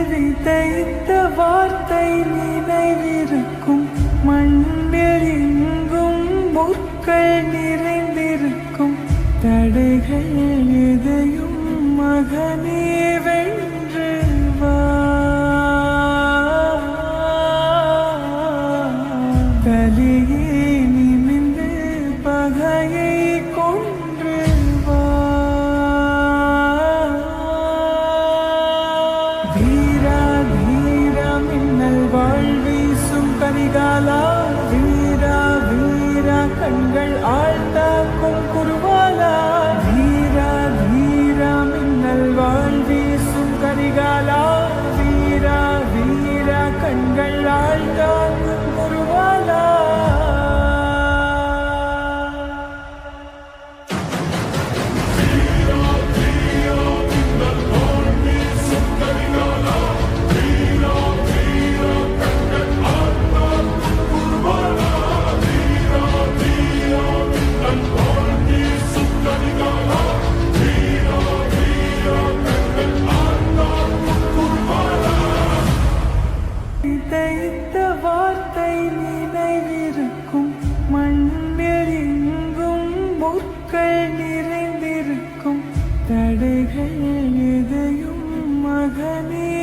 விதைத்த வார்த்தை நினைவிருக்கும். மண்ணில் எங்கும் முற்கள் நிறைந்திருக்கும். தடைகள் எதையும் மகனே வென்று வா. கலியே நிமிந்து பகையை கொன்று வா. வீரா வீரா மின்னல் வாழ்வீசும் கரிகாலா. வீரா வீரா கண்கள் ஆழ்ந்தாக்கும் குருவாலா. வீரா வீரா மின்னல் வாழ்வீசும் கரிகாலா. வீரா வீரா கண்கள் ஆழ்ந்தாக்கும் குருவாலா. விதைத்த வார்த்தை நினைவிருக்கும். மண்ணில் எங்கும் முற்கள் நிறைந்திருக்கும். தடைகள் எதையும் மகனே